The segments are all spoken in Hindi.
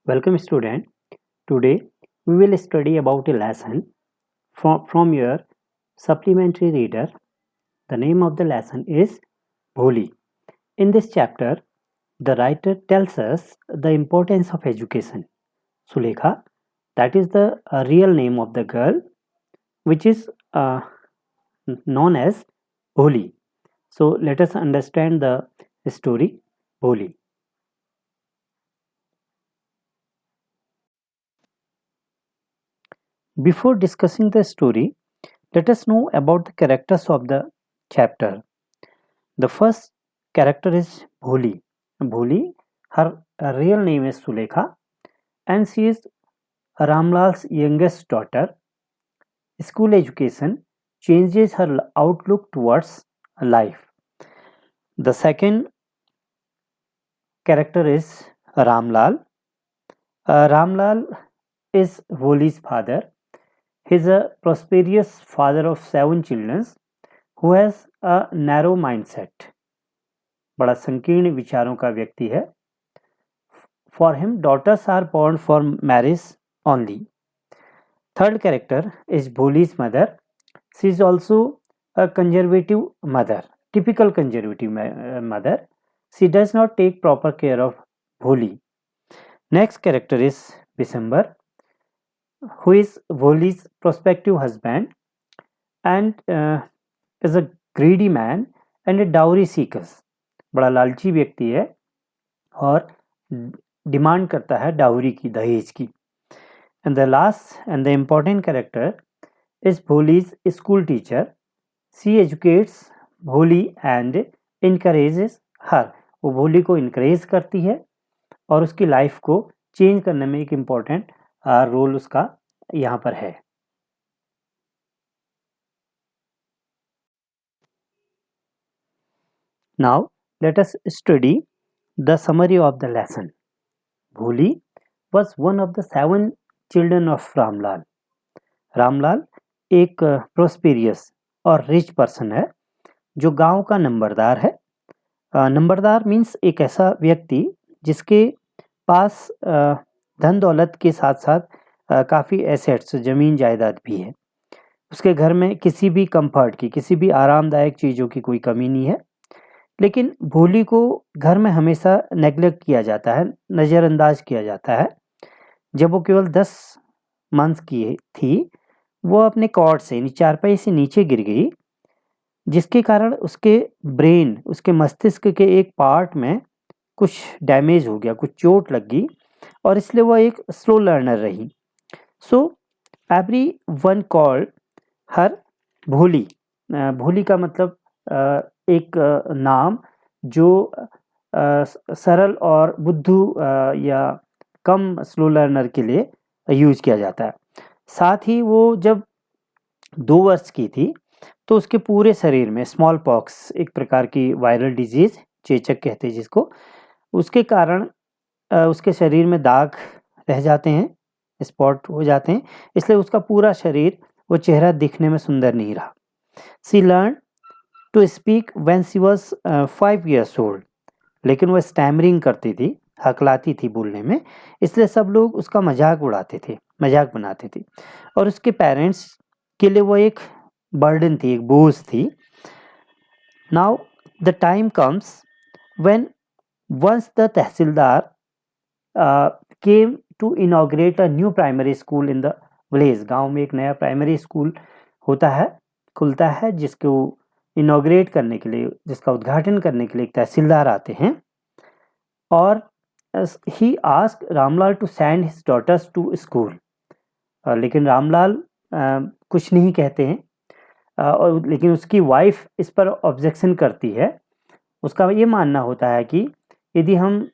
Welcome student. Today we will study about a lesson from your supplementary reader. The name of the lesson is Bholi. In this chapter, the writer tells us the importance of education. Sulekha, that is the real name of the girl, which is known as Bholi. So let us understand the story Bholi. Before discussing the story, let us know about the characters of the chapter. The first character is Bholi. Bholi, her real name is Sulekha, and she is Ramlal's youngest daughter. School education changes her outlook towards life. The second character is Ramlal. Ramlal is Bholi's father. He is a prosperous father of 7 children who has a narrow mindset. बड़ा संकीर्ण विचारों का व्यक्ति है. For him, daughters are born for marriage only. Third character is Bholi's mother. She is also a conservative mother, typical conservative mother. She does not take proper care of Bholi. Next character is Bisambar, who is Bholi's prospective husband and is a greedy man and a dowry seeker. बड़ा लालची व्यक्ति है और डिमांड करता है डाउरी की, दहेज की. And the last and the important character is Bholi's school teacher. She educates Bholi and encourages her. वो भोली को इनकरेज करती है और उसकी लाइफ को चेंज करने में एक इम्पोर्टेंट रोल उसका यहाँ पर है. Now let us study the summary of the lesson. Bholi was one of the 7 children of Ramlal. Ramlal एक प्रोस्पेरियस और रिच पर्सन है जो गांव का नंबरदार है. नंबरदार मीन्स एक ऐसा व्यक्ति जिसके पास धन दौलत के साथ साथ काफ़ी एसेट्स, ज़मीन जायदाद भी है. उसके घर में किसी भी कंफर्ट की, किसी भी आरामदायक चीज़ों की कोई कमी नहीं है. लेकिन भोली को घर में हमेशा नेग्लेक्ट किया जाता है, नज़रअंदाज किया जाता है. जब वो केवल 10 मंथ्स की थी, वो अपने कॉट से, चारपाई से नीचे गिर गई, जिसके कारण उसके ब्रेन, उसके मस्तिष्क के एक पार्ट में कुछ डैमेज हो गया, कुछ चोट लग गई और इसलिए वो एक स्लो लर्नर रही. So every one called her भोली. भोली का मतलब एक नाम जो सरल और बुद्धू या कम स्लो लर्नर के लिए यूज किया जाता है. साथ ही वो जब 2 वर्ष की थी तो उसके पूरे शरीर में स्मॉल पॉक्स, एक प्रकार की वायरल डिजीज, चेचक कहते हैं जिसको, उसके कारण उसके शरीर में दाग रह जाते हैं, स्पॉट हो जाते हैं. इसलिए उसका पूरा शरीर, वो चेहरा दिखने में सुंदर नहीं रहा. She learn to speak when she was 5 years old. लेकिन वह स्टैमरिंग करती थी, हकलाती थी बोलने में, इसलिए सब लोग उसका मजाक उड़ाते थे, मजाक बनाते थे. और उसके पेरेंट्स के लिए वो एक बर्डन थी, एक बोझ थी. Now the time comes when once the tahsildar came to inaugurate a new primary school in the village. गांव में एक नया प्राइमरी स्कूल होता है, खुलता है, जिसको इनॉग्रेट करने के लिए, जिसका उद्घाटन करने के लिए एक तहसीलदार आते हैं. और he ask Ramlal to send his daughters to school. लेकिन रामलाल कुछ नहीं कहते हैं, और लेकिन उसकी वाइफ इस पर ऑब्जेक्शन करती है. उसका ये मानना होता है कि यदि हम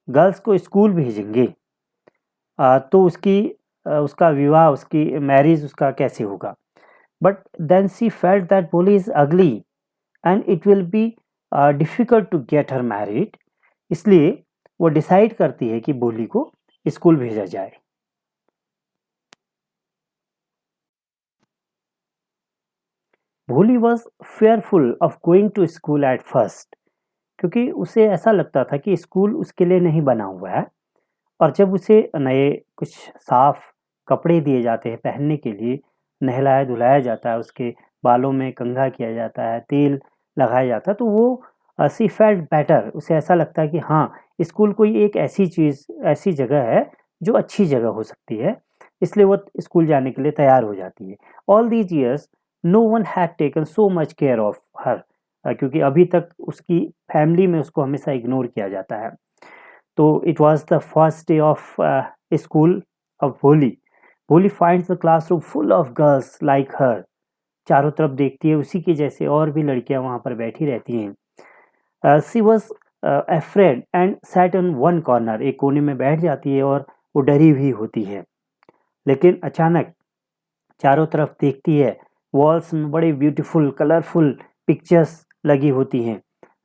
गर्ल्स को स्कूल भेजेंगे तो उसका विवाह, उसकी मैरिज, उसका कैसे होगा. But then she felt that Bholi is ugly and it will be difficult to get her married. इसलिए वो डिसाइड करती है कि भोली को स्कूल भेजा जाए. Bholi was fearful of going to school at first, क्योंकि उसे ऐसा लगता था कि स्कूल उसके लिए नहीं बना हुआ है और जब उसे नए कुछ साफ कपड़े दिए जाते हैं पहनने के लिए, नहलाया धुलाया जाता है, उसके बालों में कंघा किया जाता है, तेल लगाया जाता है, तो वो शी फेल्ट बेटर, उसे ऐसा लगता है कि हाँ, स्कूल कोई एक ऐसी चीज़, ऐसी जगह है जो अच्छी जगह हो सकती है, इसलिए वो स्कूल जाने के लिए तैयार हो जाती है। All these years no one had taken so much care of her, क्योंकि अभी तक उसकी फैमिली में उसको हमेशा इग्नोर किया जाता है। तो it was the first day of school of Holi. Holi finds the classroom full of girls like her. चारों तरफ देखती है उसी के जैसे और भी लड़कियां वहां पर बैठी रहती हैं। She was afraid and sat in one corner, एक कोने में बैठ जाती है और वो डरी हुई होती है। लेकिन अचानक चारों तरफ देखती है, वॉल्स में बड़े ब्यूटीफुल कलरफुल पिक्चर्स लगी होती हैं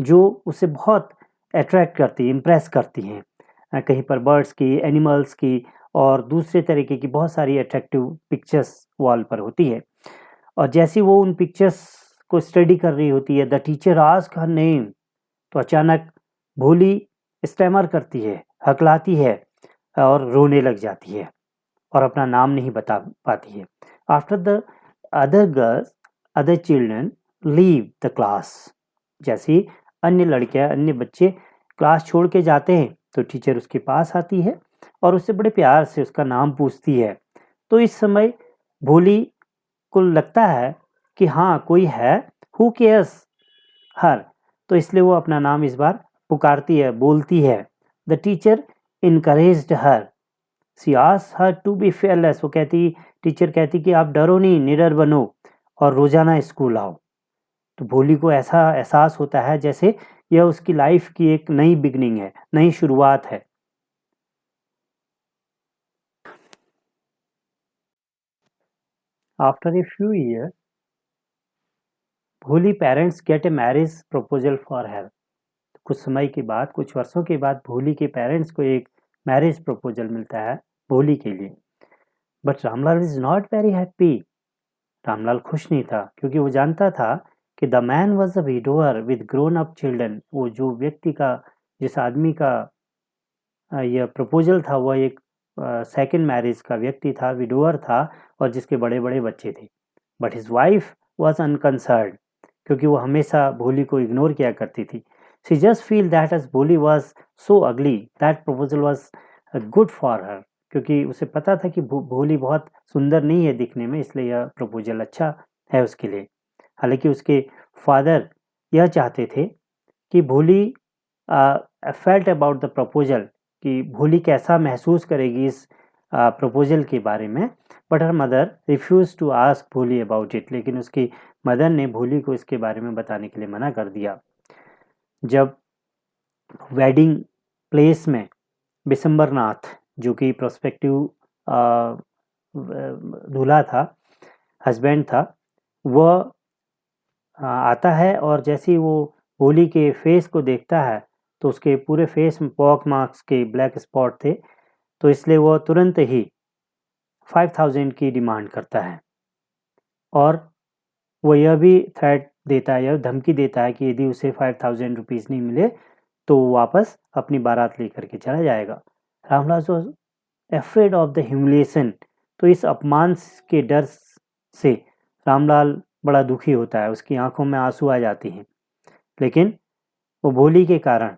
जो उसे बहुत अट्रैक्ट करती है, इम्प्रेस करती हैं। कहीं पर बर्ड्स की, एनिमल्स की और दूसरे तरीके की बहुत सारी अट्रैक्टिव पिक्चर्स वॉल पर होती है। और जैसी वो उन पिक्चर्स को स्टडी कर रही होती है, the teacher ask her name, तो अचानक भोली स्टैमर करती है, हकलाती है और रोने लग जाती है और अपना नाम नहीं बता पाती है। After the other girls, other children leave the class, जैसे ही अन्य लड़कियां, अन्य बच्चे क्लास छोड़ के जाते हैं तो टीचर उसके पास आती है और उससे बड़े प्यार से उसका नाम पूछती है। तो इस समय भोली को लगता है कि हाँ, कोई है हु केयर्स हर, तो इसलिए वो अपना नाम इस बार पुकारती है, बोलती है। The teacher encouraged her, she asked her to be fearless, वो कहती, टीचर कहती कि आप डरो नहीं, निडर बनो और रोजाना स्कूल आओ। तो भोली को ऐसा एहसास होता है जैसे यह उसकी लाइफ की एक नई बिगनिंग है, नई शुरुआत है। आफ्टर ए फ्यू ईयर, भोली parents get a marriage proposal for her. कुछ समय के बाद, कुछ वर्षों के बाद भोली के पेरेंट्स को एक मैरिज प्रपोजल मिलता है भोली के लिए। But Ramlal is not very happy. Ramlal खुश नहीं था क्योंकि वो जानता था कि the man was a widower with grown up children. वो जो व्यक्ति का, जिस आदमी का यह प्रपोजल था, वह एक सेकंड मैरिज का व्यक्ति था, विडोअर था और जिसके बड़े बड़े बच्चे थे। But his wife was unconcern, क्योंकि वो हमेशा भोली को इग्नोर किया करती थी। She just feel that as Bholi was so ugly that proposal was good for her, क्योंकि उसे पता था कि भोली बहुत सुंदर नहीं है दिखने में, इसलिए यह प्रपोजल अच्छा है उसके लिए। हालांकि उसके फादर यह चाहते थे कि भोली फेल्ट अबाउट द प्रपोजल, कि भोली कैसा महसूस करेगी इस प्रपोजल के बारे में। But her mother refuse to ask Bholi about it, लेकिन उसकी मदर ने भोली को इसके बारे में बताने के लिए मना कर दिया। जब वेडिंग प्लेस में बिशंबर नाथ, जो कि प्रोस्पेक्टिव दूल्हा था, हस्बैंड था, वह आता है और जैसे ही वो भोली के फेस को देखता है तो उसके पूरे फेस में पॉक मार्क्स के ब्लैक स्पॉट थे, तो इसलिए वो तुरंत ही 5000 की डिमांड करता है और वो यह भी थ्रेट देता है, यह धमकी देता है कि यदि उसे 5000 रुपीज़ नहीं मिले तो वो वापस अपनी बारात लेकर के चला जाएगा। Ramlal was afraid of the humiliation, तो इस अपमान के डर से रामलाल बड़ा दुखी होता है, उसकी आंखों में आंसू आ जाती हैं। लेकिन वो भोली के कारण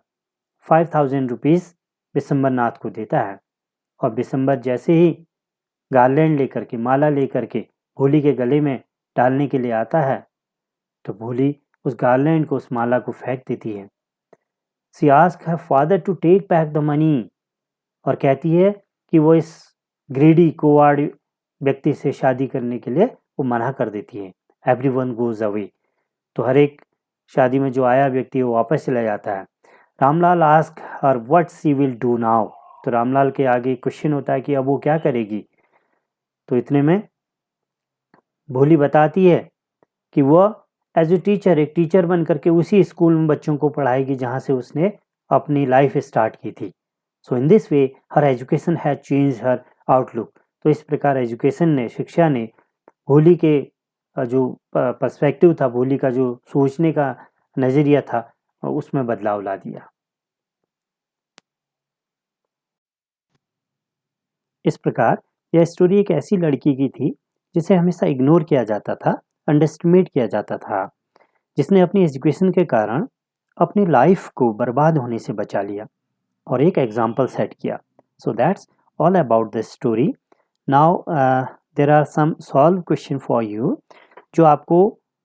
5000 रुपीज़ बिशंबर नाथ को देता है और बिशंबर जैसे ही गार्लैंड लेकर के, माला लेकर के भोली के गले में डालने के लिए आता है तो भोली उस गार्लैंड को, उस माला को फेंक देती है। She ask her father to take back the money, और कहती है कि वो इस ग्रीडी कोवार्ड व्यक्ति से शादी करने के लिए वो मना कर देती है। एवरीवन गोज अवे, तो हर एक शादी में जो आया व्यक्ति वो वापस चला जाता है। Ramlal ask her what she will do now, तो रामलाल के आगे क्वेश्चन होता है कि अब वो क्या करेगी। तो इतने में भोली बताती है कि वह एज ए टीचर, एक टीचर बन करके उसी स्कूल में बच्चों को पढ़ाएगी जहाँ से उसने अपनी लाइफ स्टार्ट की थी। So in this way her education has change her outlook, तो इस प्रकार एजुकेशन ने, शिक्षा ने भोली के जो पर्सपेक्टिव था, भोली का जो सोचने का नज़रिया था, उसमें बदलाव ला दिया। इस प्रकार यह स्टोरी एक ऐसी लड़की की थी जिसे हमेशा इग्नोर किया जाता था, अंडरएस्टिमेट किया जाता था, जिसने अपनी एजुकेशन के कारण अपनी लाइफ को बर्बाद होने से बचा लिया और एक एग्जाम्पल सेट किया. So that's all about this story. Now there are some solve question for you जो आपको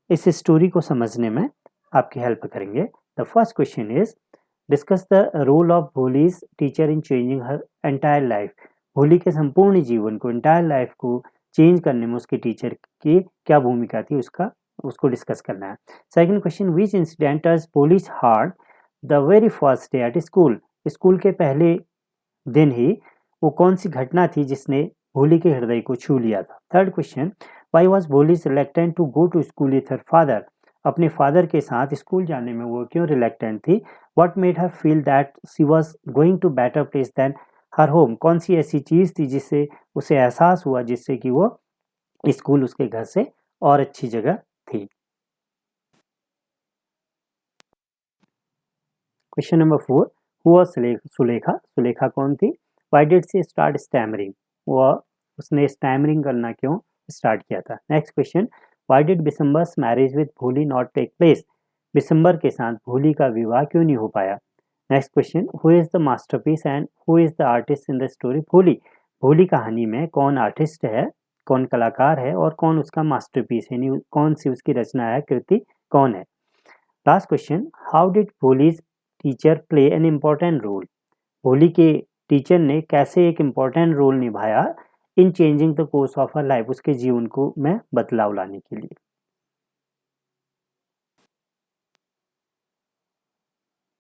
इस स्टोरी को समझने में आपकी हेल्प करेंगे. The first question is discuss the role of Bholi's teacher in changing her entire life. Bholi के संपूर्ण जीवन को, एंटायर लाइफ को चेंज करने में उसके टीचर की क्या भूमिका थी उसको डिस्कस करना है. Second question, which incident touch Bholi's heart the very first day at school. School के पहले दिन ही वो कौन सी घटना थी जिसने भोली के हृदय को छू लिया था. Third question, why was Bholi's reluctant to go to school with her father. अपने फादर के साथ स्कूल जाने में वो क्यों रिलेक्टेंट थी. What made her feel that she was going to better place than her home. कौन सी ऐसी चीज़ थी जिससे उसे एहसास हुआ जिससे कि वो स्कूल उसके घर से और अच्छी जगह थी. Question number 4, who was Sulekha. Sulekha कौन थी. Why did she start stammering. वो उसने स्टैमरिंग करना क्यों स्टार्ट किया था. Next question, why did Bishambar's marriage with Bholi not take place. Bishambar के साथ भोली का विवाह क्यों नहीं हो पाया. Next question, who is the masterpiece and who is the artist in the story. Bholi. Bholi कहानी में कौन आर्टिस्ट है, कौन कलाकार है और कौन उसका मास्टरपीस है, यानी कौन सी उसकी रचना है, कृति कौन है. Last question, how did Bholi's teacher play an important role. Bholi के टीचर ने कैसे एक इम्पॉर्टेंट रोल निभाया in changing the course of her life, उसके जीवन को में बदलाव लाने के लिए.